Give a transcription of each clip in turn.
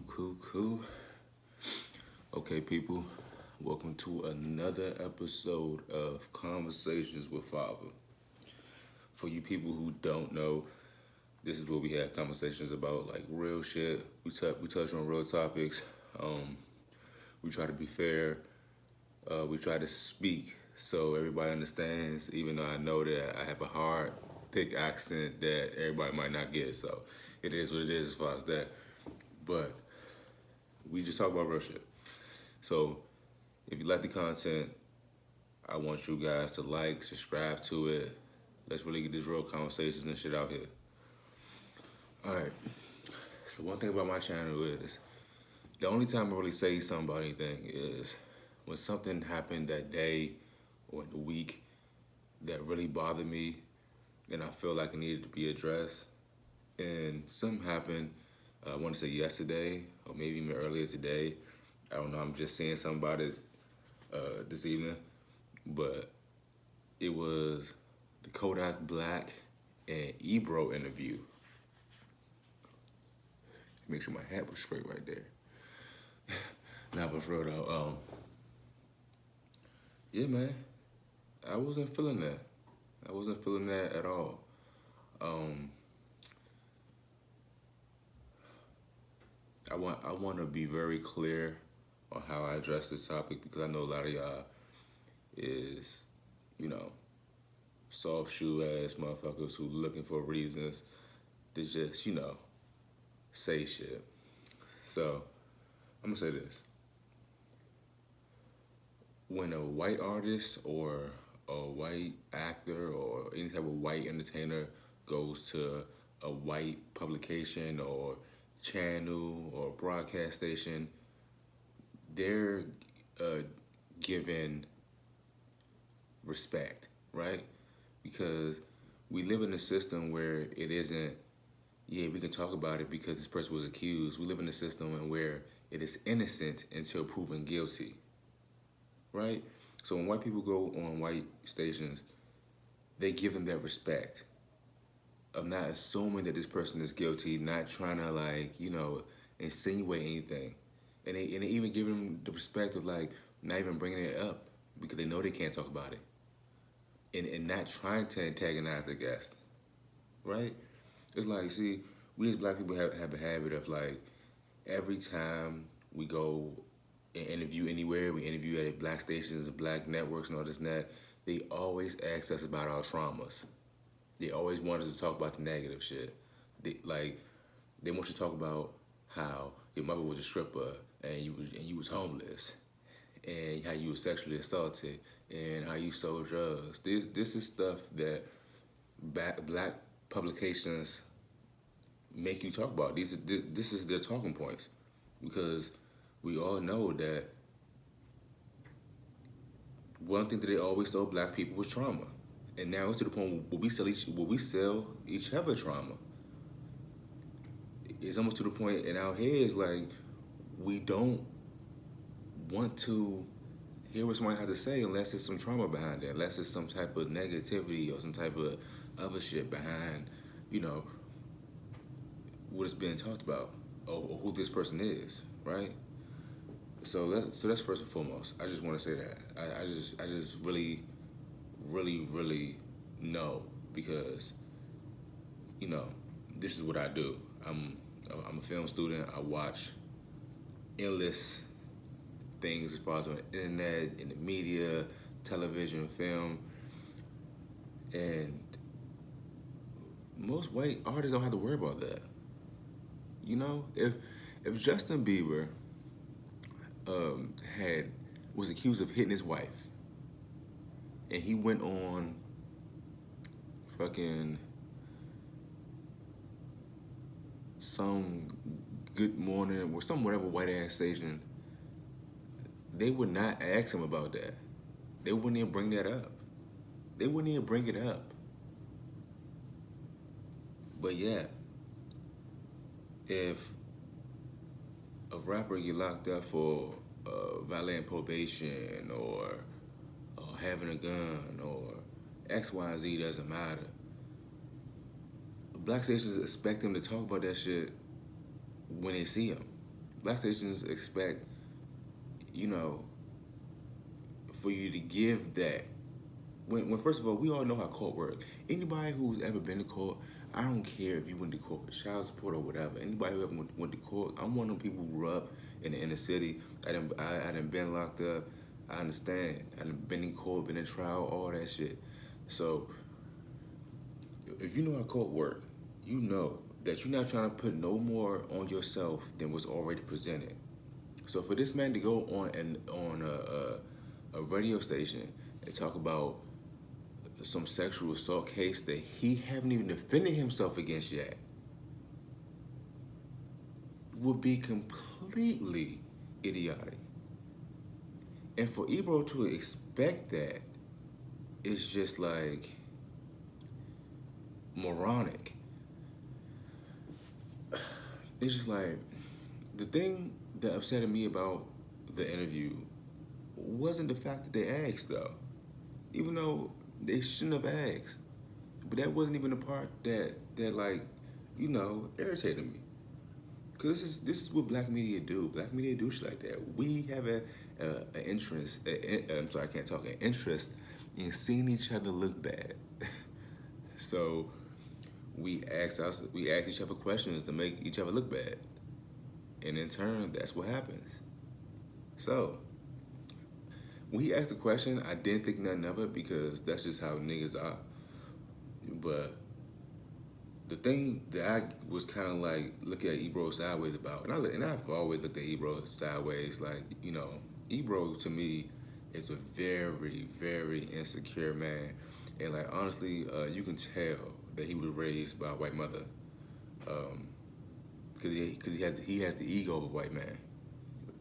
Cool. Okay, people, welcome to another episode of Conversations with Fava. For you people who don't know, this is where we have conversations about like real shit. We touch on real topics. Um, we try to be fair. We try to speak so everybody understands. Even though I know that I have a hard, thick accent that everybody might not get, so it is what it is as far as that. But we just talk about real shit. So if you like the content, I want you guys to like, subscribe to it. Let's really get these real conversations and shit out here. All right. So one thing about my channel is the only time I really say something about anything is when something happened that day or in the week that really bothered me and I feel like it needed to be addressed. And something happened, I want to say yesterday or maybe even earlier today. I don't know, I'm just saying something about it this evening. But it was the Kodak Black and Ebro interview. Make sure my hat was straight right there. Nah, but for real though, yeah, man, I wasn't feeling that. I wasn't feeling that at all. Um, I want to be very clear on how I address this topic because I know a lot of y'all is, you know, soft shoe ass motherfuckers who looking for reasons to just, say shit. So I'm gonna say this. When a white artist or a white actor or any type of white entertainer goes to a white publication or channel or broadcast station, they're uh, given respect, right? Because we live in a system where it isn't, yeah, we can talk about it because this person was accused. We live in a system where it is innocent until proven guilty, right? So when white people go on white stations, they give them that respect of not assuming that this person is guilty, not trying to insinuate anything. And they even give them the respect of like not even bringing it up because they know they can't talk about it. And not trying to antagonize the guest, right? It's like, see, we as black people have a habit of like, every time we go and interview anywhere, we interview at black stations, black networks and all this and that, they always ask us about our traumas. They always want us to talk about the negative shit. They want you to talk about how your mother was a stripper and you was homeless, and how you were sexually assaulted, and how you sold drugs. This is stuff that black publications make you talk about. This is their talking points, because we all know that one thing that they always told black people was trauma, and now it's to the point where we sell each other trauma. It's almost to the point in our heads like we don't want to hear what somebody has to say unless there's some trauma behind it, unless there's some type of negativity or some type of other shit behind, what is being talked about, or who this person is, right? So that's first and foremost. I just want to say that I just really know, because this is what I do. I'm a film student. I watch endless things as far as on the internet, in the media, television, film, and most white artists don't have to worry about that. If Justin Bieber had was accused of hitting his wife, and he went on fucking some Good Morning or some whatever white ass station, they would not ask him about that. They wouldn't even bring that up. They wouldn't even bring it up. But yeah, if a rapper get locked up for violating probation or having a gun or X, Y, and Z, doesn't matter, black stations expect them to talk about that shit when they see him. black stations expect, you know, for you to give that. When first of all, we all know how court works. Anybody who's ever been to court, I don't care if you went to court for child support or whatever. Anybody who ever went to court, I'm one of them people who grew up in the inner city. I done been locked up. I understand. I done been in court, been in trial, all that shit. So if you know how court work, you know that you're not trying to put no more on yourself than was already presented. So for this man to go on a radio station and talk about some sexual assault case that he haven't even defended himself against yet would be completely idiotic. And for Ebro to expect that is just like moronic. It's just like the thing that upset me about the interview wasn't the fact that they asked though. Even though they shouldn't have asked. But that wasn't even the part that like, irritated me. Cause this is what black media do. Black media do shit like that. We have an interest. I'm sorry, I can't talk. An interest in seeing each other look bad. So we ask each other questions to make each other look bad, and in turn, that's what happens. So when he asked the question, I didn't think nothing of it because that's just how niggas are. But the thing that I was kind of like looking at Ebro sideways about, and I've always looked at Ebro sideways, like, Ebro to me is a very, very insecure man. And like, honestly, you can tell that he was raised by a white mother. Cause he has the ego of a white man.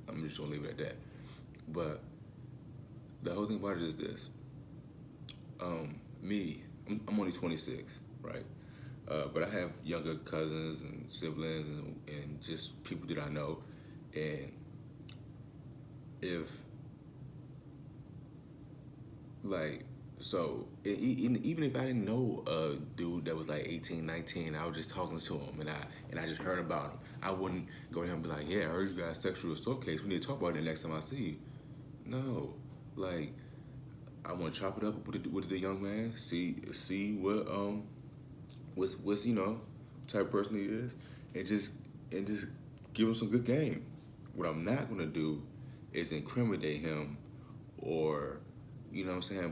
I'm just gonna leave it at that. But the whole thing about it is this. I'm only 26, right? But I have younger cousins and siblings and just people that I know. And if, even if I didn't know a dude that was like 18, 19, I was just talking to him and I just heard about him, I wouldn't go to him and be like, yeah, I heard you got a sexual assault case. We need to talk about it next time I see you. No, like, I want to chop it up with the young man, see what's type of person he is, and just give him some good game. What I'm not gonna do is incriminate him or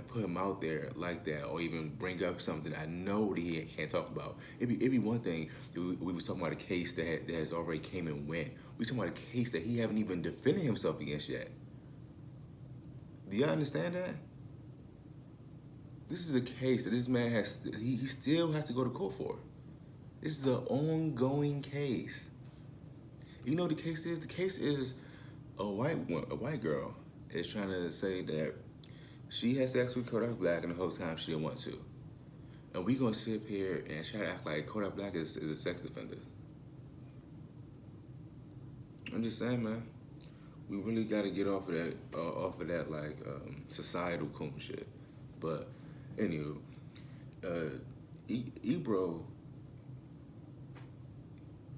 put him out there like that, or even bring up something I know that he can't talk about. It'd be one thing if we was talking about a case that has already came and went. We talking about a case that he haven't even defended himself against yet. Do y'all understand that? This is a case that this man he still has to go to court for. This is an ongoing case. You know what the case is? The case is a white girl is trying to say that she had sex with Kodak Black and the whole time she didn't want to. And we gonna sit up here and try to act like Kodak Black is a sex offender. I'm just saying, man. We really gotta get off of that like societal coon shit. But anywho, Ebro,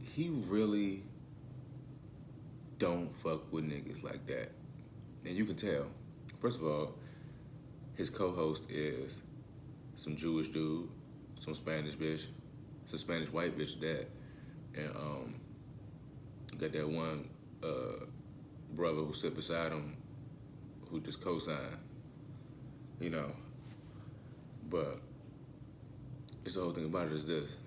he really don't fuck with niggas like that. And you can tell. First of all, his co-host is some Jewish dude, some Spanish bitch, some Spanish white bitch that, and got that one brother who sit beside him who just co-signed, But the whole thing about it is this.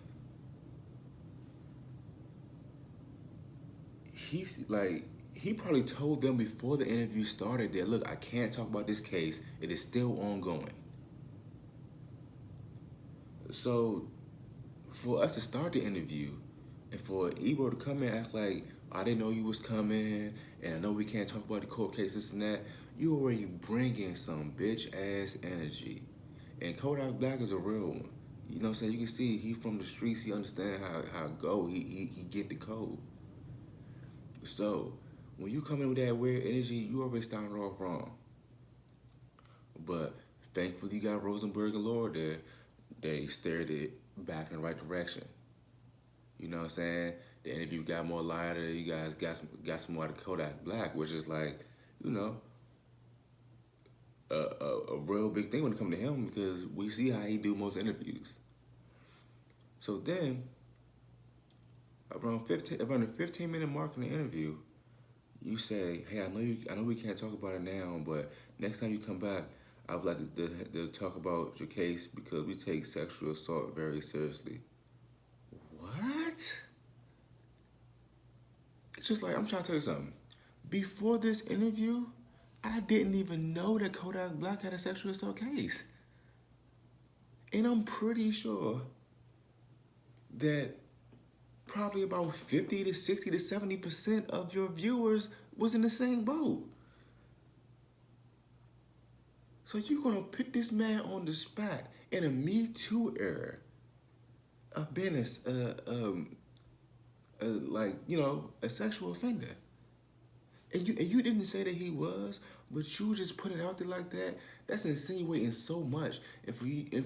He probably told them before the interview started that, look, I can't talk about this case. It is still ongoing. So for us to start the interview and for Ebro to come in and act like, I didn't know you was coming, and I know we can't talk about the court case, this and that, you already bringing some bitch-ass energy. And Kodak Black is a real one. You know what I'm saying? You can see he from the streets. He understand how it go. He get the code. So when you come in with that weird energy, you already started off wrong. But thankfully you got Rosenberg and Lord there. They steered it back in the right direction. You know what I'm saying? The interview got more lighter. You guys got some more out of Kodak Black, which is like, you know, a real big thing when it comes to him because we see how he do most interviews. So then, around the 15-minute mark in the interview, you say, "Hey, I know we can't talk about it now, but next time you come back, I would like to talk about your case because we take sexual assault very seriously." What? It's just like, I'm trying to tell you something. Before this interview, I didn't even know that Kodak Black had a sexual assault case. And I'm pretty sure that probably about 50 to 60 to 70% of your viewers was in the same boat. So you're gonna put this man on the spot in a Me Too era of being like, you know, a sexual offender. And you didn't say that he was, but you just put it out there like that. That's insinuating so much. And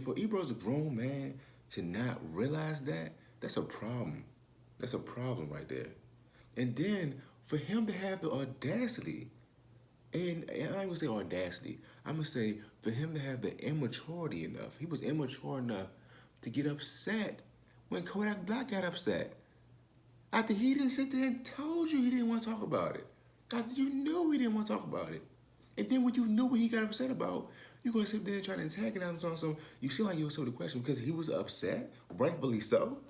for Ebro's a grown man to not realize that, that's a problem. That's a problem right there. And then for him to have the audacity, and I ain't gonna say audacity, I'm gonna say for him to have the immaturity enough. He was immature enough to get upset when Kodak Black got upset. After he didn't sit there and told you he didn't want to talk about it. After you knew he didn't want to talk about it. And then when you knew what he got upset about, you're going to sit there and try to antagonize him on some, you feel like you answered the question because he was upset, rightfully so.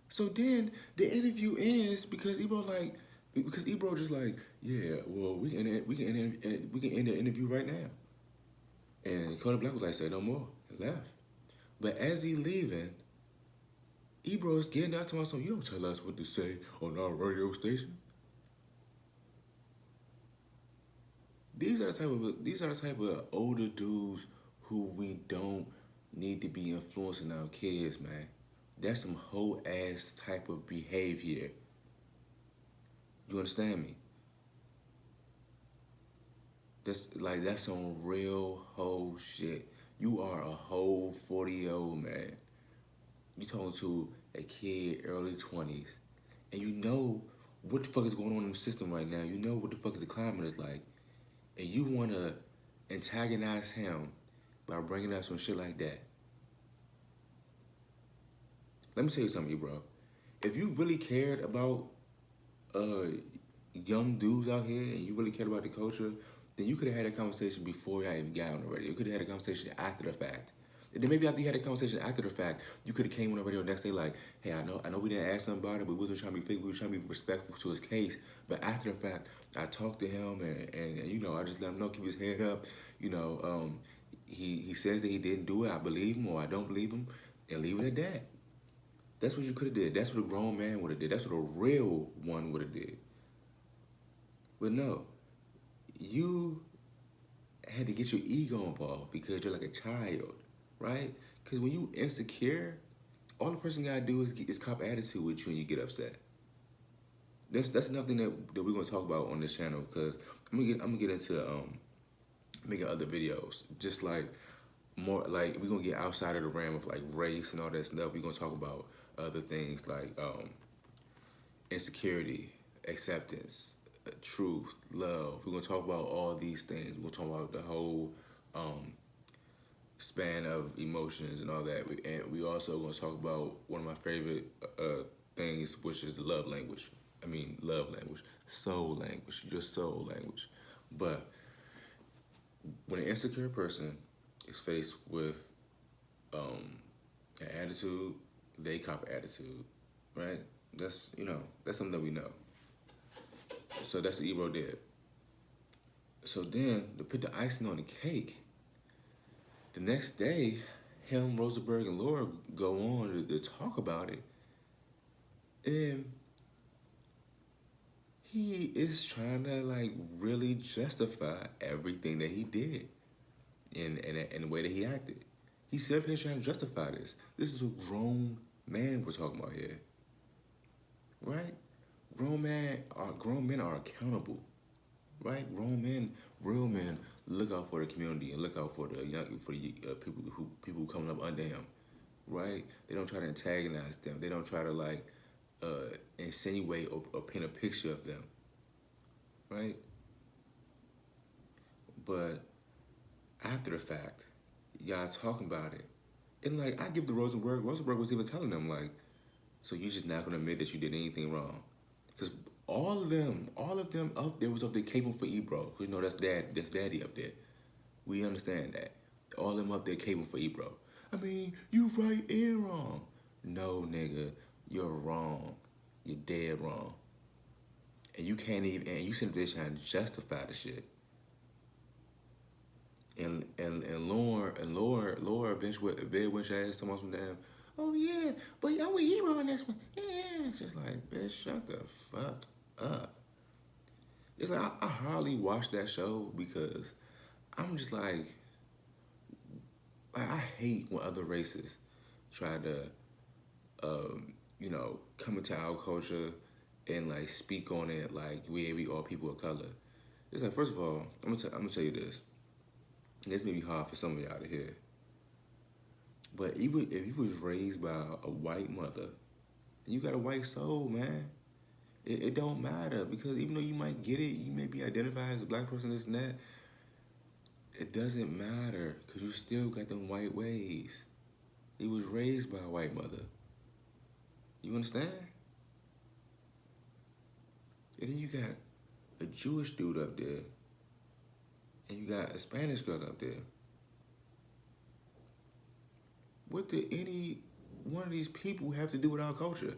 So then the interview ends because Ebro just like, yeah, well, we can end the interview right now. And Kodak Black was like, say no more, and left. But as he leaving, Ebro's getting out to myself, you don't tell us what to say on our radio station. These are the type of older dudes who we don't need to be influencing our kids, man. That's some whole ass type of behavior. You understand me? That's some real whole shit. You are a whole 40-year-old man. You talking to a kid, early 20s, and you know what the fuck is going on in the system right now. You know what the fuck is the climate is like, and you want to antagonize him by bringing up some shit like that. Let me tell you something, bro. If you really cared about young dudes out here and you really cared about the culture, then you could have had a conversation before y'all even got on the radio. You could have had a conversation after the fact. And then maybe after you had a conversation after the fact, you could have came on the radio the next day like, hey, I know we didn't ask him about it, but we wasn't trying to be fake, we were trying to be respectful to his case. But after the fact, I talked to him and you know, I just let him know, keep his head up. You know, he says that he didn't do it. I believe him or I don't believe him, and leave it at that. That's what you could have did. That's what a grown man would have did. That's what a real one would have did. But no, you had to get your ego involved because you're like a child, right? Because when you insecure, all the person gotta do is cop attitude with you when you get upset. That's nothing that we're gonna talk about on this channel because I'm gonna get into making other videos. Just like more like we're gonna get outside of the realm of like race and all that stuff. We're gonna talk about other things like insecurity, acceptance, truth, love. We're gonna talk about all these things. We're gonna talk about the whole span of emotions and all that. And we also gonna talk about one of my favorite things, which is the love language. I mean, love language, soul language, your soul language. But when an insecure person is faced with an attitude, they cop attitude, right? That's, you know, that's something that we know. So that's what Ebro did. So then, to put the icing on the cake, the next day, him, Rosenberg, and Laura go on to talk about it. And he is trying to like really justify everything that he did in the way that he acted. He's simply trying to justify this. This is a grown man we're talking about here, right? Grown men are accountable, right? Grown men, real men, look out for the community and look out for the young, people who coming up under him. right? They don't try to antagonize them. They don't try to like insinuate or paint a picture of them, right? But after the fact, y'all talking about it. And like I give the Rosenberg was even telling them like, so you're just not gonna admit that you did anything wrong. Because all of them up there was up there caping for Ebro. Because you know that's daddy up there. We understand that. All of them up there caping for Ebro. I mean, you right and wrong. No, nigga, you're wrong. You're dead wrong. And you can't even, and you sit there trying to justify the shit. And Laura bench with bed when she asked someone some damn, oh yeah, but I'm with Ebro on this one. Yeah, it's just like, bitch, shut the fuck up. It's like I hardly watch that show because I'm just like I hate when other races try to, come into our culture and like speak on it like we all people of color. It's like first of all, I'm gonna tell you this. And this may be hard for some of y'all to hear. But even if you was raised by a white mother, you got a white soul, man. It don't matter because even though you might get it, you may be identified as a black person, this and that. It doesn't matter because you still got them white ways. He was raised by a white mother. You understand? And then you got a Jewish dude up there, and you got a Spanish girl up there. What did any one of these people have to do with our culture?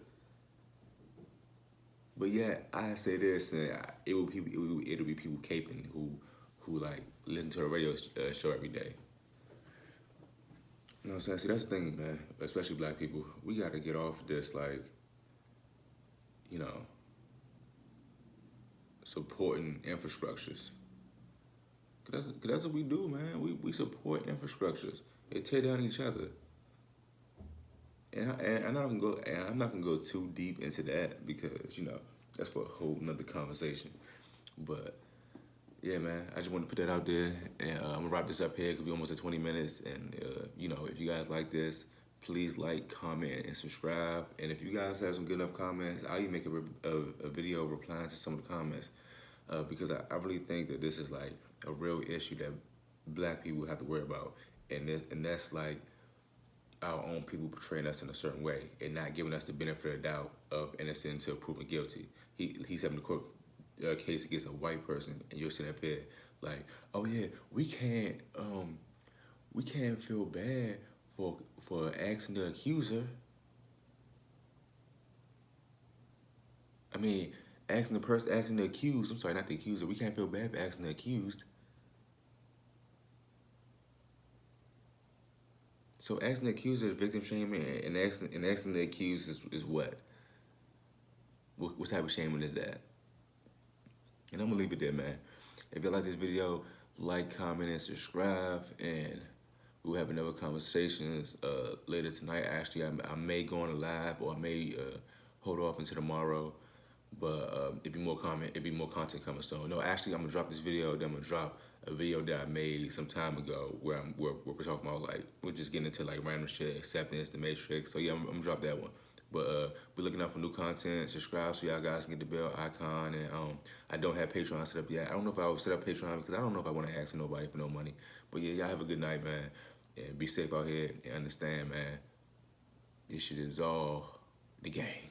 But yeah, I say this, and it'll be people caping who like listen to a radio show every day. You know what I'm saying? See, that's the thing, man. Especially black people, we got to get off this like, you know, supporting infrastructures. Cause that's what we do, man. We support infrastructures. They tear down each other. And I'm not gonna go too deep into that because that's for a whole nother conversation. But yeah, man, I just wanted to put that out there, and I'm gonna wrap this up here because we almost at 20 minutes. And if you guys like this, please like, comment, and subscribe. And if you guys have some good enough comments, I'll even make a video replying to some of the comments because I really think that this is like a real issue that black people have to worry about, and that's like our own people portraying us in a certain way and not giving us the benefit of the doubt of innocent until proven guilty. He's having a court case against a white person, and you're sitting up here like, oh yeah, we can't feel bad for asking the accuser. I mean, asking the accused. I'm sorry, not the accuser. We can't feel bad for asking the accused. So asking the accuser is victim shaming, and asking the accused is what? What type of shaming is that? And I'm gonna leave it there, man. If you like this video, like, comment, and subscribe, and we'll have another conversations later tonight. Actually, I may go on a live, or I may hold off until tomorrow. But it'd be more content coming soon. No, actually, I'm gonna drop this video. Then I'm gonna drop a video that I made some time ago where we're talking about like we're just getting into like random shit, acceptance, the matrix. So yeah, I'm gonna drop that one. But be looking out for new content. Subscribe so y'all guys can get the bell icon. And I don't have Patreon set up yet. I don't know if I will set up Patreon because I don't know if I want to ask nobody for no money. But yeah, y'all have a good night, man. And be safe out here and understand, man. This shit is all the game.